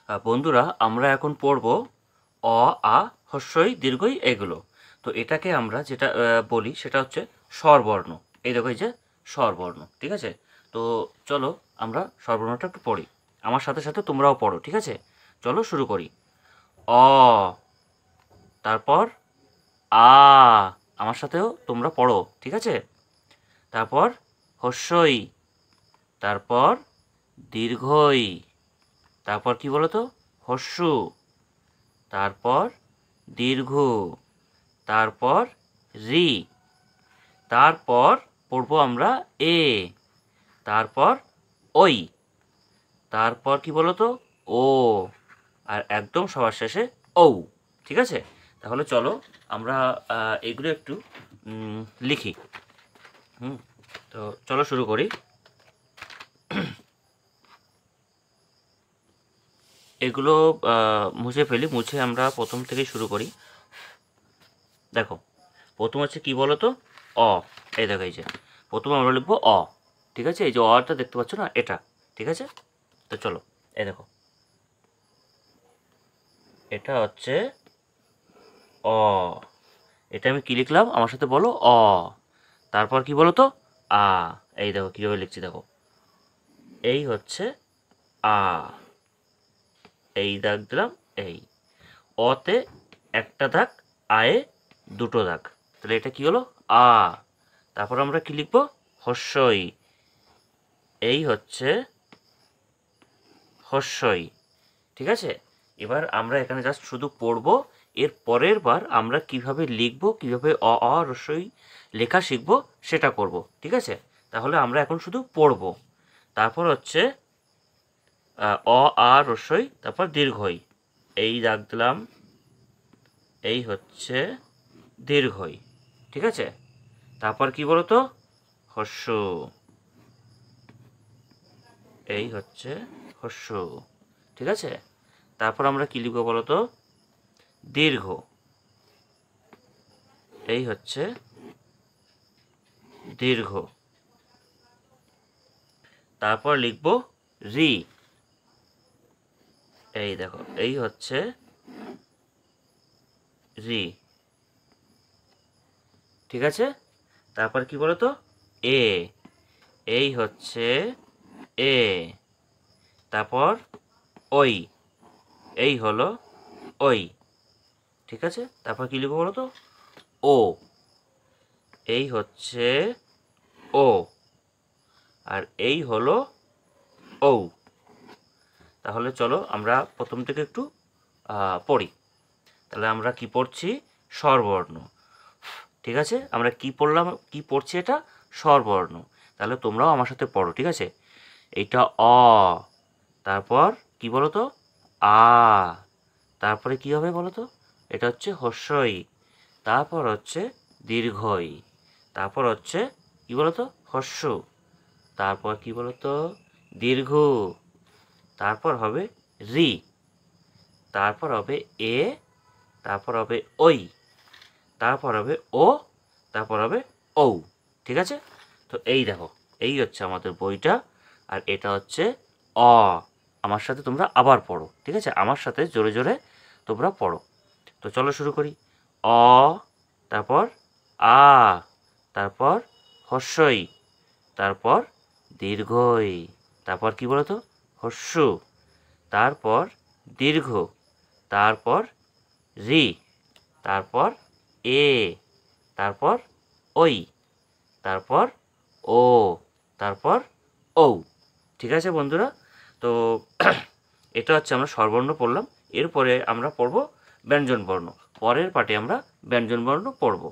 বন্ধুরা, আমরা এখন পড়ব অ, আ, হ্রস্বই দীর্ঘই এগুলো। তো এটাকে আমরা যেটা বলি সেটা হচ্ছে স্বরবর্ণ। এই দেখো, এই যে স্বরবর্ণ, ঠিক আছে? তো চলো আমরা স্বরবর্ণটা একটু পড়ি, আমার সাথে সাথে তোমরাও পড়ো, ঠিক আছে? চলো শুরু করি। অ, তারপর আ, আমার সাথেও তোমরা পড়ো, ঠিক আছে? তারপর হ্রস্বই, তারপর দীর্ঘই, তারপর কি বলো তো, হ্রস্ব, তারপর দীর্ঘ, তারপর রি, তারপর পড়বো আমরা এ, তারপর ওই, তারপর কি বলো তো, ও, আর একদম সবার শেষে ঔ। ঠিক আছে? তাহলে চলো আমরা এগুলো একটু লিখি। হুম, তো চলো শুরু করি। এগুলো মুছে ফেলি, মুছে আমরা প্রথম থেকেই শুরু করি। দেখো, প্রথম হচ্ছে কি বলো তো, অ। এই দেখো, এই যে প্রথমে আমরা লিখবো অ, ঠিক আছে? এই যে অটা দেখতে পাচ্ছ না, এটা, ঠিক আছে? তো চলো, এই দেখো, এটা হচ্ছে অ। এটা আমি কি লিখলাম, আমার সাথে বলো, অ। তারপর কি বলো তো, আ। এই দেখো কীভাবে লিখছি, দেখো, এই হচ্ছে আ, এই দাগ দিলাম, এই অতে একটা দাগ, আয়ে দুটো দাগ, তাহলে এটা কি হলো, আ। তারপর আমরা কি লিখবো, হস্যই, এই হচ্ছে হস্যই, ঠিক আছে? এবার আমরা এখানে জাস্ট শুধু পড়বো, এর পরের বার আমরা কিভাবে লিখবো, কিভাবে অ অ রস্যই লেখা শিখবো সেটা করব, ঠিক আছে? তাহলে আমরা এখন শুধু পড়বো। তারপর হচ্ছে অ আ রস্যই, তারপর দীর্ঘই, এই দাগ দিলাম, এই হচ্ছে দীর্ঘই, ঠিক আছে? তারপর কি বলতো, হস্য, এই হচ্ছে হস্য, ঠিক আছে? তারপর আমরা কি লিখবো বলতো, দীর্ঘ, এই হচ্ছে দীর্ঘ। তারপর লিখব রি, এই দেখো, এই হচ্ছে রি, ঠিক আছে? তারপর কি বলতো, এ, এই হচ্ছে এ। তারপর ওই, এই হলো ওই, ঠিক আছে? তারপর কি লিখবো বলতো, ও, এই হচ্ছে ও, আর এই হলো ঔ। তাহলে চলো আমরা প্রথম থেকে একটু পড়ি। তাহলে আমরা কি পড়ছি, স্বরবর্ণ, ঠিক আছে? আমরা কি পড়লাম, কি পড়ছি, এটা স্বরবর্ণ। তাহলে তোমরাও আমার সাথে পড়ো, ঠিক আছে? এইটা অ, তারপর কি বলো তো, আ, তারপরে কি হবে বলো তো, এটা হচ্ছে হস্যই, তারপর হচ্ছে দীর্ঘই, তারপর হচ্ছে কি বলো তো, হস্য, তারপর কি বলো তো, দীর্ঘ, তারপর হবে রি, তারপর হবে এ, তারপর হবে ওই, তারপর হবে ও, তারপর হবে ঔ, ঠিক আছে? তো এই দেখো, এই হচ্ছে আমাদের বইটা, আর এটা হচ্ছে অ। আমার সাথে তোমরা আবার পড়ো, ঠিক আছে? আমার সাথে জোরে জোরে তোমরা পড়ো। তো চলো শুরু করি। অ, তারপর আ, তারপর হস্যই, তারপর দীর্ঘই, তারপর কি বলো তো, হস্য, তারপর দীর্ঘ, তারপর রি, তারপর এ, তারপর ওই, তারপর ও, তারপর ঔ, ঠিক আছে বন্ধুরা? তো এটা হচ্ছে আমরা স্বরবর্ণ পড়লাম। এরপরে আমরা পড়ব ব্যঞ্জনবর্ণ। পরের পাঠে আমরা ব্যঞ্জনবর্ণ পড়ব।